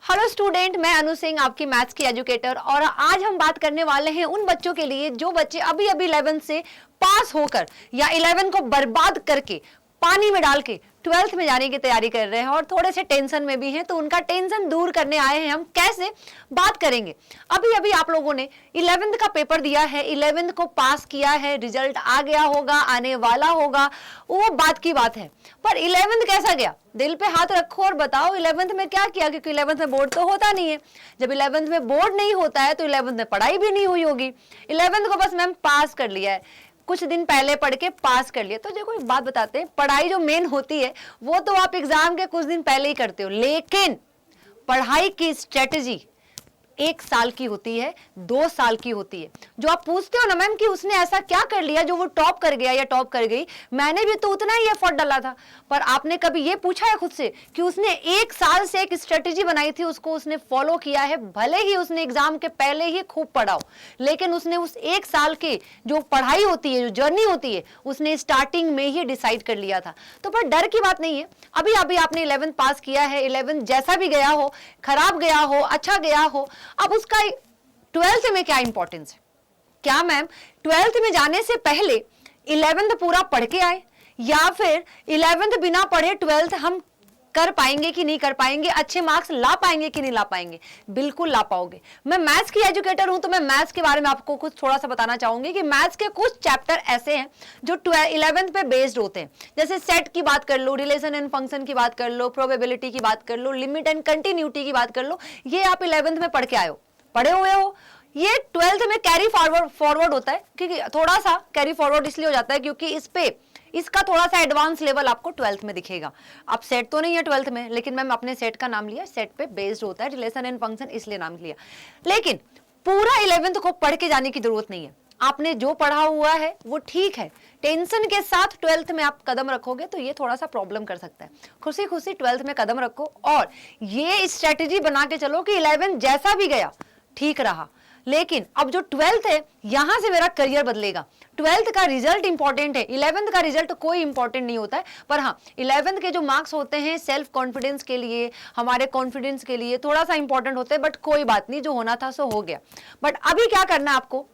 Hello student, मैं अनु सिंह आपकी maths की एजुकेटर और आज हम बात करने वाले हैं उन बच्चों के लिए जो बच्चे अभी अभी 11 से पास होकर या 11 को बर्बाद करके पानी में डाल के 12th में जाने की तैयारी कर रहे हैं और थोड़े से टेंशन में भी हैं। तो उनका टेंशन दूर करने आए हैं हम। कैसे बात करेंगे, अभी अभी आप लोगों ने 11th का पेपर दिया है, 11th को पास किया है, रिजल्ट आ गया होगा, आने वाला होगा, वो बात की बात है। पर 11th कैसा गया, दिल पे हाथ रखो और बताओ 11th में क्या किया, क्योंकि 11th में बोर्ड तो होता नहीं है। जब 11th में बोर्ड नहीं होता है तो 11th में पढ़ाई भी नहीं हुई होगी। 11th को बस मैम पास कर लिया है, कुछ दिन पहले पढ़ के पास कर लिया। तो देखो एक बात बताते हैं, पढ़ाई जो मेन होती है वो तो आप एग्जाम के कुछ दिन पहले ही करते हो, लेकिन पढ़ाई की स्ट्रेटजी 1 साल की होती है, 2 साल की होती है। जो आप पूछते हो ना मैम कि उसने ऐसा क्या कर लिया जो वो टॉप कर गया या टॉप कर गई, मैंने भी तो उतना ही एफर्ट डाला था। पर आपने कभी ये पूछा है खुद से कि उसने 1 साल से एक स्ट्रेटेजी बनाई थी, उसको उसने फॉलो किया है। भले ही उसने एग्जाम के पहले ही खूब पढ़ा हो, लेकिन उसने उस 1 साल के जो पढ़ाई होती है, जो जर्नी होती है, उसने स्टार्टिंग में ही डिसाइड कर लिया था। तो पर डर की बात नहीं है। अभी अभी आपने 11th पास किया है, 11th जैसा भी गया हो, खराब गया हो, अच्छा गया हो, अब उसका 12th में क्या इंपॉर्टेंस है। क्या मैम 12th में जाने से पहले 11th पूरा पढ़ के आए, या फिर 11th बिना पढ़े 12th हम कर पाएंगे कि नहीं कर पाएंगे, अच्छे मार्क्स ला पाएंगे कि नहीं ला पाएंगे? बिल्कुल ला पाओगे। मैं मैथ्स की एजुकेटर हूं तो मैं मैथ्स के बारे में आपको कुछ थोड़ा सा बताना चाहूंगी कि मैथ्स के कुछ चैप्टर ऐसे हैं जो 11th पे बेस्ड होते हैं। जैसे सेट की बात कर लो, रिलेशन एंड फंक्शन की बात कर लो, प्रोबेबिलिटी की बात कर लो, लिमिट एंड कंटिन्यूटी की बात कर लो। ये आप 11th में पढ़ के आए हो, पढ़े हुए हो। ये 12th में कैरी फॉरवर्ड होता है, क्योंकि थोड़ा सा कैरी फॉरवर्ड इसलिए हो जाता है क्योंकि इस पे इसका थोड़ा सा एडवांस लेवल आपको 12th में दिखेगा। अब सेट तो नहीं है 12th में, लेकिन मैम अपने सेट का नाम लिया, सेट पे बेस्ड होता है, रिलेशन एंड फंक्शन इसलिए नाम लिया। लेकिन पूरा 11th को पढ़ के जाने की जरूरत नहीं है। आपने जो पढ़ा हुआ है वो ठीक है, टेंशन के साथ 12th में आप कदम रखोगे तो ये थोड़ा सा प्रॉब्लम कर सकता है। खुशी खुशी 12th में कदम रखो और ये स्ट्रेटेजी बना के चलो कि 11th जैसा भी गया ठीक रहा, लेकिन अब जो 12th है यहां से मेरा करियर बदलेगा। 12th का रिजल्ट इंपॉर्टेंट है, 11th का रिजल्ट कोई इंपॉर्टेंट नहीं होता है। पर हाँ, 11th के जो मार्क्स होते हैं सेल्फ कॉन्फिडेंस के लिए, हमारे कॉन्फिडेंस के लिए थोड़ा सा इंपॉर्टेंट होते हैं। बट कोई बात नहीं, जो होना था सो हो गया। बट अभी क्या करना है आपको,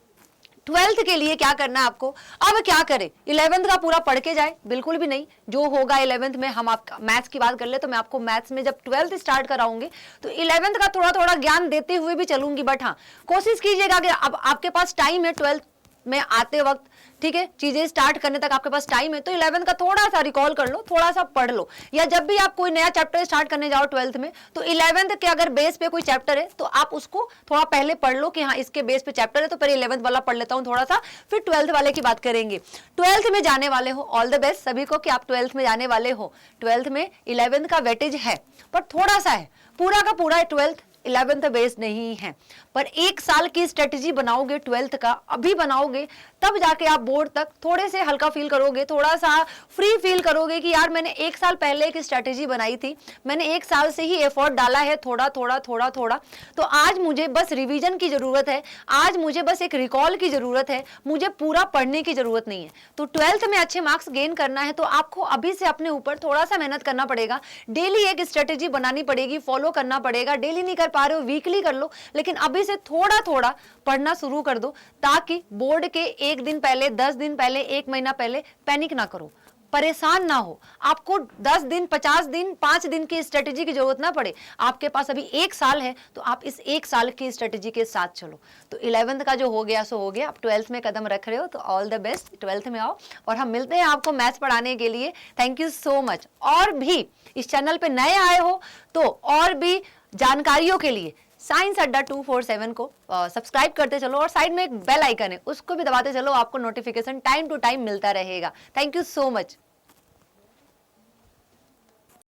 12th के लिए क्या करना है आपको। अब क्या करें, 11th का पूरा पढ़ के जाए? बिल्कुल भी नहीं। जो होगा 11th में, हम आप मैथ्स की बात कर ले तो मैं आपको मैथ्स में जब 12th स्टार्ट कराऊंगी तो 11th का थोड़ा थोड़ा ज्ञान देते हुए भी चलूंगी। बट हाँ, कोशिश कीजिएगा कि अब आपके पास टाइम है 12th में आते वक्त, ठीक है, चीजें स्टार्ट करने तक आपके पास टाइम है, तो 11th का थोड़ा सा रिकॉल कर लो, थोड़ा सा पढ़ लो। या जब भी आप कोई नया चैप्टर स्टार्ट करने जाओ 12th में, तो 11th के अगर बेस पे कोई चैप्टर है तो आप उसको थोड़ा पहले पढ़ लो कि हाँ इसके बेस पे चैप्टर है, तो पहले 11th वाला पढ़ लेता हूँ थोड़ा सा, फिर 12th वाले की बात करेंगे। 12th में जाने वाले हो, ऑल द बेस्ट सभी को कि आप 12th में जाने वाले हो। 12th में 11th का वेटेज है, पर थोड़ा सा है, पूरा का पूरा 12th 11th बेस्ड नहीं है। पर 1 साल की स्ट्रेटेजी बनाओगे 12th का, अभी बनाओगे, तब जाके आप बोर्ड तक थोड़े से हल्का फील करोगे, थोड़ा सा फ्री फील करोगे कि यार मैंने 1 साल पहले एक स्ट्रेटेजी बनाई थी, मैंने 1 साल से ही एफर्ट डाला है, थोड़ा थोड़ा थोड़ा थोड़ा। तो आज मुझे बस रिवीजन की जरूरत है, आज मुझे बस एक रिकॉल की जरूरत है, मुझे पूरा पढ़ने की जरूरत नहीं है। तो 12th में अच्छे मार्क्स गेन करना है तो आपको अभी से अपने ऊपर थोड़ा सा मेहनत करना पड़ेगा। डेली एक स्ट्रेटेजी बनानी पड़ेगी, फॉलो करना पड़ेगा। डेली नहीं कर पा रहे हो, वीकली कर लो, लेकिन अभी से थोड़ा थोड़ा पढ़ना शुरू कर दो, ताकि बोर्ड के 1 दिन पहले, 10 दिन पहले, 1 महीना पहले पैनिक ना करो, परेशान ना हो। आपको 10 दिन, 50 दिन, 5 दिन की स्ट्रेटेजी की जरूरत ना पड़े। आपके पास अभी 1 साल है तो आप इस 1 साल की स्ट्रेटेजी के साथ चलो। तो 11th का जो हो गया सो हो गया, आप 12th में कदम रख रहे हो तो ऑल द बेस्ट। 12th में आओ और हम मिलते हैं आपको मैथ्स पढ़ाने के लिए। Thank you so much. और भी इस चैनल पे नए आए हो तो और भी जानकारियों के लिए साइंस अड्डा 247 को सब्सक्राइब करते चलो, और साइड में एक बेल आइकन है उसको भी दबाते चलो, आपको नोटिफिकेशन टाइम टू टाइम मिलता रहेगा। Thank you so much.